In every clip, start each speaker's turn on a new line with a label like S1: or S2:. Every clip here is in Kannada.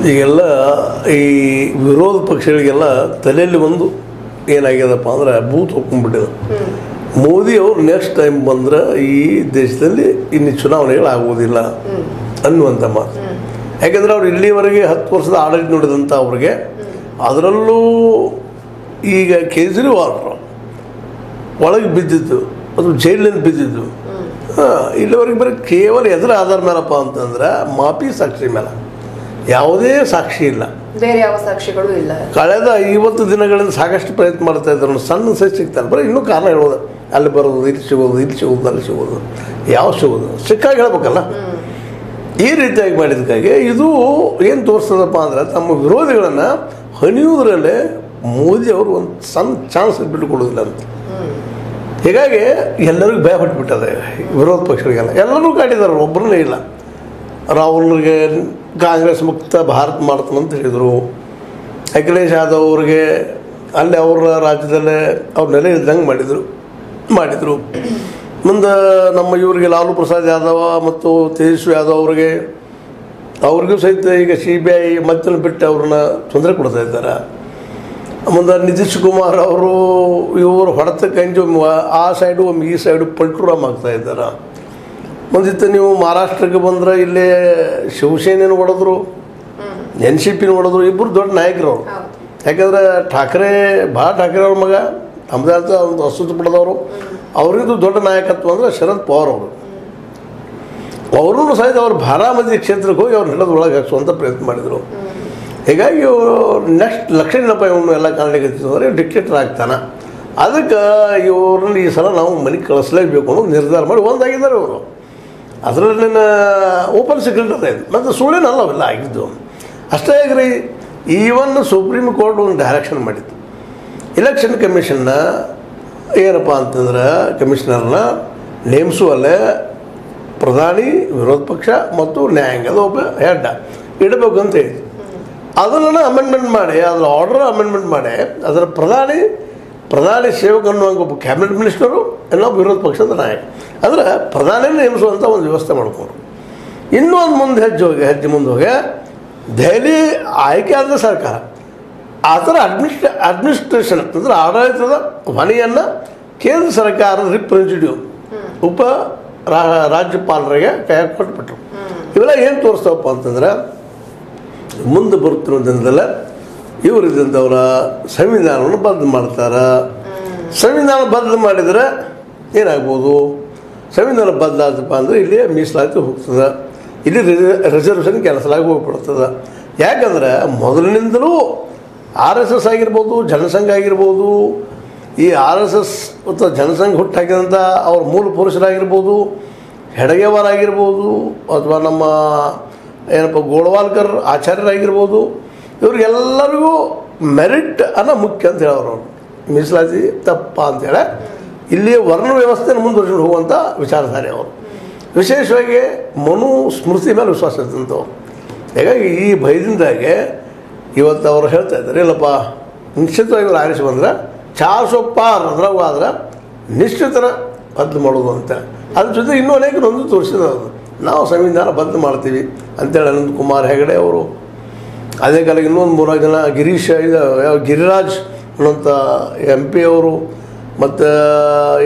S1: ಈಗೆಲ್ಲ ಈ ವಿರೋಧ ಪಕ್ಷಗಳಿಗೆಲ್ಲ ತಲೆಯಲ್ಲಿ ಒಂದು ಏನಾಗ್ಯದಪ್ಪ ಅಂದ್ರೆ ಬೂತ್ ಹೋಗ್ಕೊಂಡ್ಬಿಟ್ಟಿದೆ. ಮೋದಿ ಅವರು ನೆಕ್ಸ್ಟ್ ಟೈಮ್ ಬಂದ್ರೆ ಈ ದೇಶದಲ್ಲಿ ಇನ್ನು ಚುನಾವಣೆಗಳಾಗುವುದಿಲ್ಲ ಅನ್ನುವಂಥ ಮಾತು. ಯಾಕೆಂದರೆ ಅವ್ರು ಇಲ್ಲಿವರೆಗೆ 10 ವರ್ಷದ ಆಡಳಿತ ನೋಡಿದಂಥ ಅವ್ರಿಗೆ, ಅದರಲ್ಲೂ ಈಗ ಕೇಜ್ರಿವಾಲ್ ಒಳಗೆ ಬಿದ್ದಿದ್ದು, ಅದು ಜೈಲಿನಿಂದ ಬಿದ್ದಿದ್ದು, ಇಲ್ಲಿವರೆಗೆ ಬರೀ ಕೇವಲ ಎದುರ ಆಧಾರ ಮೇಲಪ್ಪ ಅಂತಂದ್ರೆ ಮಾಪಿ ಸಾಕ್ಷಿ ಮೇಲೆ, ಯಾವುದೇ ಸಾಕ್ಷಿ ಇಲ್ಲ,
S2: ಬೇರೆ ಯಾವ ಸಾಕ್ಷಿಗಳು ಇಲ್ಲ.
S1: ಕಳೆದ 50 ದಿನಗಳಿಂದ ಸಾಕಷ್ಟು ಪ್ರಯತ್ನ ಮಾಡ್ತಾ ಇದ್ರು. ಸಣ್ಣ ಸಹ ಸಿಗ್ತಾರೆ, ಬರೀ ಇನ್ನೂ ಕಾರಣ ಹೇಳ್ಬೋದು, ಅಲ್ಲಿ ಬರೋದು, ಇಲ್ಲಿ ಸಿಗೋದು, ಇಲ್ಲಿ ಸಿಗೋದು, ಅಲ್ಲಿ ಸಿಗೋದು, ಯಾವ ಸಿಗೋದು ಸಿಕ್ಕಾಗಿ ಹೇಳ್ಬೇಕಲ್ಲ. ಈ ರೀತಿಯಾಗಿ ಮಾಡಿದ್ದಕ್ಕಾಗಿ ಇದು ಏನು ತೋರಿಸ್ತದಪ್ಪ ಅಂದ್ರೆ ತಮ್ಮ ವಿರೋಧಿಗಳನ್ನು ಹಣಿಯುವುದರಲ್ಲೇ ಮೋದಿ ಅವರು ಒಂದು ಸಣ್ಣ ಚಾನ್ಸ್ ಬಿಟ್ಟುಕೊಡೋದಿಲ್ಲ ಅಂತ. ಹೀಗಾಗಿ ಎಲ್ಲರಿಗೂ ಭಯ ಪಟ್ಟುಬಿಟ್ಟದೆ ವಿರೋಧ ಪಕ್ಷಗಳಿಗೆಲ್ಲ. ಎಲ್ಲರೂ ಕಾಡಿದ್ದಾರೆ, ಒಬ್ಬರನ್ನೇ ಇಲ್ಲ. ರಾಹುಲ್ಗೆ ಕಾಂಗ್ರೆಸ್ ಮುಕ್ತ ಭಾರತ ಮಾಡ್ತಾನಂತ ಹೇಳಿದರು. ಅಖಿಲೇಶ್ ಯಾದವ್ ಅವ್ರಿಗೆ ಅಲ್ಲಿ ಅವರ ರಾಜ್ಯದಲ್ಲೇ ಅವ್ರ ನೆಲೆ ಇದ್ದಂಗೆ ಮಾಡಿದರು. ಮುಂದೆ ನಮ್ಮ ಇವರಿಗೆ ಲಾಲು ಪ್ರಸಾದ್ ಯಾದವ ಮತ್ತು ತೇಜಸ್ವಿ ಯಾದವ್ ಅವ್ರಿಗೂ ಸಹಿತ ಈಗ CBI ಮತ್ತೆ ಬಿಟ್ಟು ಅವ್ರನ್ನ ತೊಂದರೆ ಕೊಡ್ತಾ ಇದ್ದಾರೆ. ಮುಂದೆ ನಿತೀಶ್ ಕುಮಾರ್ ಅವರು ಇವರು ಹೊಡೆತಕ್ಕಂಜು ಆ ಸೈಡು ಒಮ್ಮೆ ಈ ಸೈಡು ಪಲ್ಟುರಾಮ್ ಆಗ್ತಾ ಇದ್ದಾರೆ. ಮುಂದಿತ್ತು ನೀವು ಮಹಾರಾಷ್ಟ್ರಕ್ಕೆ ಬಂದರೆ ಇಲ್ಲೇ ಶಿವಸೇನೆಯನ್ನು ಹೊಡೆದ್ರು, NCP ಹೊಡೆದ್ರು. ಇಬ್ಬರು ದೊಡ್ಡ ನಾಯಕರು ಅವರು. ಯಾಕಂದರೆ ಠಾಕ್ರೆ ಅವ್ರ ಮಗ ತಮ್ಮದೇ ಅಂತ ಒಂದು ಅಸ್ತಿತ್ವ ಪಡೆದವರು. ಅವರಿಗೂ ದೊಡ್ಡ ನಾಯಕತ್ವ ಅಂದರೆ ಶರದ್ ಪವಾರ್ ಅವರು ಸಹಿತ ಅವ್ರು ಬಾರಾಮತಿ ಕ್ಷೇತ್ರಕ್ಕೆ ಹೋಗಿ ಅವ್ರು ಹಿಡಿದು ಒಳಗೆ ಹಾಕಿಸುವಂಥ ಪ್ರಯತ್ನ ಮಾಡಿದರು. ಹೀಗಾಗಿ ನೆಕ್ಸ್ಟ್ ಲಕ್ಷಣಪ್ಪ ಇವನು ಎಲ್ಲ ಕಾಣಲಿಕ್ಕೆ ಡಿಕ್ಟೇಟರ್ ಆಗ್ತಾನೆ. ಅದಕ್ಕೆ ಇವ್ರನ್ನ ಈ ಸಲ ನಾವು ಮನೆಗೆ ಕಳಿಸ್ಲೇಬೇಕು ಅನ್ನೋದು ನಿರ್ಧಾರ ಮಾಡಿ ಒಂದಾಗಿದ್ದಾರೆ ಇವರು. ಅದರಲ್ಲಿ ಓಪನ್ ಸೀಕ್ರೆಟ್ ಅದೇ, ಮತ್ತು ಸುಳ್ಳೇನಲ್ಲ ಅವೆಲ್ಲ ಆಗಿದ್ದು. ಅಷ್ಟೇ ಆಗ್ರಿ, ಈವನ್ ಸುಪ್ರೀಂ ಕೋರ್ಟ್ ಒಂದು ಡೈರೆಕ್ಷನ್ ಮಾಡಿತ್ತು. ಎಲೆಕ್ಷನ್ ಕಮಿಷನ್ನ ಏನಪ್ಪ ಅಂತಂದ್ರೆ ಕಮಿಷನರ್ನ ನೇಮಿಸುವಲ್ಲೇ ಪ್ರಧಾನಿ, ವಿರೋಧ ಪಕ್ಷ ಮತ್ತು ನ್ಯಾಯಾಂಗದ ಒಬ್ಬ ಹೆಡ್ ಇಡಬೇಕು ಅಂತ ಹೇಳಿ ಅದನ್ನು ಅಮೆಂಡ್ಮೆಂಟ್ ಮಾಡಿ, ಅದರ ಆರ್ಡರ್ ಅಮೆಂಡ್ಮೆಂಟ್ ಮಾಡಿ ಅದರ ಪ್ರಧಾನಿ ಸೇವಕ ಅನ್ನುವಂಥ ಒಬ್ಬ ಕ್ಯಾಬಿನೆಟ್ ಮಿನಿಸ್ಟರು, ಇನ್ನೊಬ್ಬ ವಿರೋಧ ಪಕ್ಷದ ನಾಯಕ, ಅಂದರೆ ಪ್ರಧಾನಿಯನ್ನು ನೇಮಿಸುವಂಥ ಒಂದು ವ್ಯವಸ್ಥೆ ಮಾಡಿಕೊಂಡ್ರು. ಇನ್ನೂ ಒಂದು ಹೆಜ್ಜೆ ಮುಂದೆ ಹೋಗಿ ದೆಹಲಿ ಆಯ್ಕೆ ಆದ ಸರ್ಕಾರ ಆ ಥರ ಅಡ್ಮಿನಿಸ್ಟ್ರೇಷನ್ ಅಂದರೆ ಆಡಳಿತದ ಹೊಣೆಯನ್ನು ಕೇಂದ್ರ ಸರ್ಕಾರದ ರಿಪ್ರೆಸೆಂಟೇಟಿವ್ ರಾಜ್ಯಪಾಲರಿಗೆ ಕೈಯಾಗಿ ಕೊಟ್ಬಿಟ್ರು. ಇವೆಲ್ಲ ಏನು ತೋರಿಸ್ತಾವಪ್ಪ ಅಂತಂದ್ರೆ ಮುಂದೆ ಬರುತ್ತಿರೋ ದಿನದಲ್ಲೇ ಇವರಿದ್ದಂಥವರ ಸಂವಿಧಾನವನ್ನು ಬದಲು ಮಾಡ್ತಾರೆ. ಸಂವಿಧಾನ ಬದಲು ಮಾಡಿದರೆ ಏನಾಗ್ಬೋದು? ಸಂವಿಧಾನ ಬದಲಾದಪ್ಪ ಅಂದರೆ ಇಲ್ಲಿ ಮೀಸಲಾತಿ ಹೋಗ್ತದೆ, ಇಲ್ಲಿ ರಿಸರ್ವೇಷನ್ ಕೆಲಸಲಾಗಿ ಹೋಗ್ಬಿಡ್ತದೆ. ಯಾಕಂದರೆ ಮೊದಲಿನಿಂದಲೂ RSS ಆಗಿರ್ಬೋದು, ಜನಸಂಘ ಆಗಿರ್ಬೋದು, ಈ RSS ಮತ್ತು ಜನಸಂಘ ಹುಟ್ಟಾಕಿದಂಥ ಅವ್ರ ಮೂಲ ಪುರುಷರಾಗಿರ್ಬೋದು, ಹೆಡಗೇವಾರ್ ಆಗಿರ್ಬೋದು, ಅಥವಾ ನಮ್ಮ ಏನಪ್ಪ ಗೋಳ್ವಾಲ್ಕರ್ ಆಚಾರ್ಯರಾಗಿರ್ಬೋದು, ಇವ್ರಿಗೆಲ್ಲರಿಗೂ ಮೆರಿಟ್ ಅನ್ನೋ ಮುಖ್ಯ ಅಂತ ಹೇಳೋರು. ಮೀಸಲಾತಿ ತಪ್ಪ ಅಂತೇಳಿ ಇಲ್ಲಿ ವರ್ಣ ವ್ಯವಸ್ಥೆಯನ್ನು ಮುಂದುವರಿಸಿಕೊಂಡು ಹೋಗುವಂಥ ವಿಚಾರಧಾರೆ ಅವರು. ವಿಶೇಷವಾಗಿ ಮನುಸ್ಮೃತಿ ಮೇಲೆ ವಿಶ್ವಾಸ ಇದ್ದಂಥವ್ರು. ಹೀಗಾಗಿ ಈ ಭಯದಿಂದಾಗೆ ಇವತ್ತು ಅವರು ಹೇಳ್ತಾ ಇದ್ದಾರೆ, ಇಲ್ಲಪ್ಪ ನಿಶ್ಚಿತವಾಗಿ ಇವರು ಆರಿಸಿ ಬಂದರೆ 400 ಪಾರ್ ಅದ್ರಾಗ ಆದ್ರೆ ನಿಶ್ಚಿತರ ಬದಲು ಮಾಡೋದು ಅಂತ. ಅದ್ರ ಜೊತೆ ಇನ್ನೂ ಅನೇಕ ನೊಂದು ತೋರಿಸಿದ್ರು, ನಾವು ಸಂವಿಧಾನ ಬದಲು ಮಾಡ್ತೀವಿ ಅಂತೇಳಿ ಅನಂತ್ ಕುಮಾರ್ ಹೆಗಡೆ ಅವರು. ಅದೇ ಕಾಲಕ್ಕೆ ಇನ್ನೊಂದು 3 ಜನ ಗಿರಿರಾಜ್ ಅನ್ನೋಂಥ MP ಅವರು, ಮತ್ತು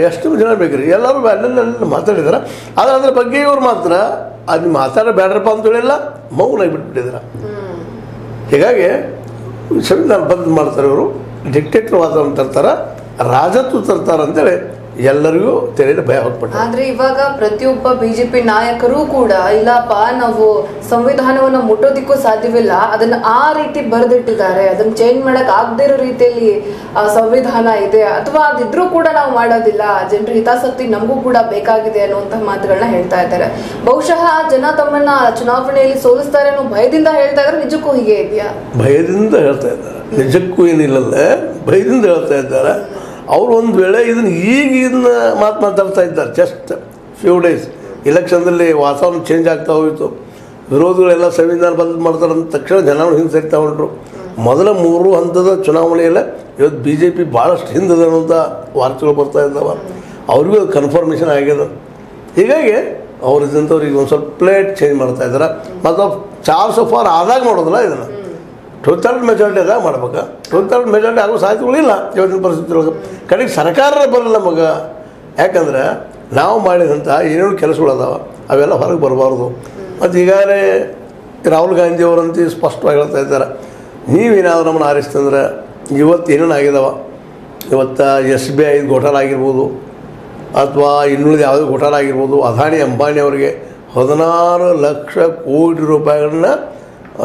S1: ಎಷ್ಟು ಜನ ಬೇಕ್ರಿ, ಎಲ್ಲರೂ ಅಲ್ಲೆಲ್ಲ ಮಾತಾಡಿದ್ದಾರೆ. ಆದರೆ ಅದ್ರ ಬಗ್ಗೆ ಇವ್ರು ಮಾತ್ರ ಅದು ಮಾತಾಡೋ ಬೇಡ್ರಪ್ಪ ಅಂತೇಳಿಲ್ಲ, ಮೌನಾಗಿ ಬಿಟ್ಬಿಟ್ಟಿದ್ದಾರೆ. ಹೀಗಾಗಿ ಸಂವಿಧಾನ ಬದಲು ಮಾಡ್ತಾರೆ ಇವರು, ಡಿಕ್ಟೇಟರ್ ವಾತಾವರಣ ತರ್ತಾರೆ, ರಾಜತ್ವ ತರ್ತಾರೆ ಅಂತೇಳಿ ಎಲ್ಲರಿಗೂ ತೆರೆದ ಭಯ ಹೊತ್ಬಿಟ್ಟು.
S2: ಆದ್ರೆ ಇವಾಗ ಪ್ರತಿಯೊಬ್ಬ BJP ನಾಯಕರು ಕೂಡ ಇಲ್ಲಪ್ಪ ನಾವು ಸಂವಿಧಾನವನ್ನ ಮುಟ್ಟೋದಿಕ್ಕೂ ಸಾಧ್ಯವಿಲ್ಲ, ಅದನ್ನ ಆ ರೀತಿ ಬರೆದಿಟ್ಟಿದ್ದಾರೆ, ಅದನ್ನ ಚೇಂಜ್ ಮಾಡಕ್ ಆಗದೇ ಇರೋ ರೀತಿಯಲ್ಲಿ ಸಂವಿಧಾನ ಇದೆ, ಅಥವಾ ಅದಿದ್ರೂ ಕೂಡ ನಾವು ಮಾಡೋದಿಲ್ಲ, ಜನರ ಹಿತಾಸಕ್ತಿ ನಮಗೂ ಕೂಡ ಬೇಕಾಗಿದೆ ಅನ್ನುವಂತಹ ಮಾತುಗಳನ್ನ ಹೇಳ್ತಾ ಇದ್ದಾರೆ. ಬಹುಶಃ ಜನ ತಮ್ಮನ್ನ ಚುನಾವಣೆಯಲ್ಲಿ ಸೋಲಿಸ್ತಾರೆ ಅನ್ನೋ ಭಯದಿಂದ ಹೇಳ್ತಾ ಇದ್ದಾರೆ. ನಿಜಕ್ಕೂ ಹೀಗೆ ಇದೆಯಾ?
S1: ಭಯದಿಂದ ಹೇಳ್ತಾ ಇದ್ದಾರೆ, ನಿಜಕ್ಕೂ ಏನಿಲ್ಲಲ್ಲ, ಭಯದಿಂದ ಹೇಳ್ತಾ ಇದ್ದಾರೆ. ಅವರು ಒಂದು ವೇಳೆ ಇದನ್ನು ಮಾತಾಡ್ತಾ ಇದ್ದಾರೆ. ಜಸ್ಟ್ ಫ್ಯೂ ಡೇಸ್ ಇಲೆಕ್ಷನ್ದಲ್ಲಿ ವಾತಾವರಣ ಚೇಂಜ್ ಆಗ್ತಾ ಹೋಯಿತು, ವಿರೋಧಿಗಳೆಲ್ಲ ಸಂವಿಧಾನ ಬದಲು ಮಾಡ್ತಾರೆ ಅಂದ ತಕ್ಷಣ ಜನಗಳು ಹಿಂದೆ ಸರಿತಾ ಹೊಂಟರು. ಮೊದಲ 3 ಹಂತದ ಚುನಾವಣೆಯಲ್ಲೇ ಇವತ್ತು BJP ಭಾಳಷ್ಟು ಹಿಂದದ ಅನ್ನೋಂಥ ವಾರ್ತೆಗಳು ಬರ್ತಾ ಇದ್ದಾವೆ. ಅವ್ರಿಗೂ ಅದು ಕನ್ಫರ್ಮೇಷನ್ ಆಗ್ಯದ. ಹೀಗಾಗಿ ಅವ್ರು ಇದ್ದಂಥವ್ರಿಗೆ ಒಂದು ಸ್ವಲ್ಪ ಪ್ಲೇಟ್ ಚೇಂಜ್ ಮಾಡ್ತಾ ಇದ್ದಾರೆ. ಮತ್ತು ಚಾರ್ಲ್ಸ್ ಫಾರ್ ಆದಾಗ ಮಾಡೋದಿಲ್ಲ ಇದನ್ನು 2/3 ಮೆಜಾರಿಟಿ ಆದಾಗ ಮಾಡ್ಬೇಕು. 2/3 ಮೆಜಾರಿಟಿ ಆಗೋ ಸಾಧ್ಯತೆಗಳಿಲ್ಲ ಇವತ್ತಿನ ಪರಿಸ್ಥಿತಿ ಒಳಗೆ. ಕಡೆಗೆ ಸರ್ಕಾರ ಬರಲ್ಲ ನಮಗೆ. ಯಾಕಂದ್ರೆ ನಾವು ಮಾಡಿದಂಥ ಏನೇನು ಕೆಲಸಗಳದಾವ ಅವೆಲ್ಲ ಹೊರಗೆ ಬರಬಾರ್ದು. ಮತ್ತು ಈಗಾಗಲೇ ರಾಹುಲ್ ಗಾಂಧಿಯವರಂತೂ ಸ್ಪಷ್ಟವಾಗಿ ಹೇಳ್ತಾ ಇದ್ದಾರೆ, ನೀವೇನಾದ್ರು ನಮ್ಮನ್ನು ಆರಿಸ್ತಂದ್ರೆ ಇವತ್ತು ಏನೇನು ಆಗಿದಾವ, ಇವತ್ತು SBI ಘೋಟಾಲ ಆಗಿರ್ಬೋದು ಅಥವಾ ಇನ್ನುಳಿದ ಯಾವುದೇ ಘೋಟಾಲ ಆಗಿರ್ಬೋದು, ಅದಾನಿ ಅಂಬಾನಿ ಅವರಿಗೆ 16 ಲಕ್ಷ ಕೋಟಿ ರೂಪಾಯಿಗಳನ್ನ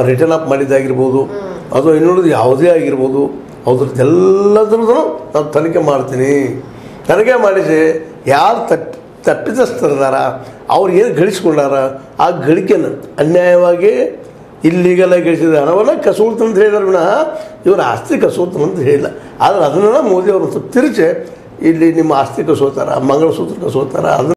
S1: ರಿಟರ್ನ್ ಅಪ್ ಮಾಡಿದ್ದಾಗಿರ್ಬೋದು, ಅಥವಾ ಇನ್ನುಳಿದ ಯಾವುದೇ ಆಗಿರ್ಬೋದು, ಅದ್ರದ್ದೆಲ್ಲದ್ರದ್ದು ನಾನು ತನಿಖೆ ಮಾಡ್ತೀನಿ. ತನಿಖೆ ಮಾಡಿಸಿ ಯಾರು ತಪ್ಪಿತಸ್ಥರಿದಾರ, ಅವ್ರು ಏನು ಗಳಿಸ್ಕೊಂಡಾರ, ಆ ಗಳಿಕೆಯನ್ನು ಅನ್ಯಾಯವಾಗಿ ಇಲ್ಲಿಗೆಲ್ಲ ಗಳಿಸಿದ ಹಣವನ್ನು ಕಸೂಲ್ತಂತ ಹೇಳಿದಾರೆ ವಿನಃ ಇವರು ಆಸ್ತಿ ಕಸೂಲ್ತಂತ ಹೇಳಿಲ್ಲ. ಆದರೆ ಅದನ್ನು ಮೋದಿ ಅವರು ತಿರುಚಿ ಇಲ್ಲಿ ನಿಮ್ಮ ಆಸ್ತಿ ಕಸೋತಾರ, ಮಂಗಳಸೂತ್ರ ಕಸೋತಾರ, ಅದನ್ನು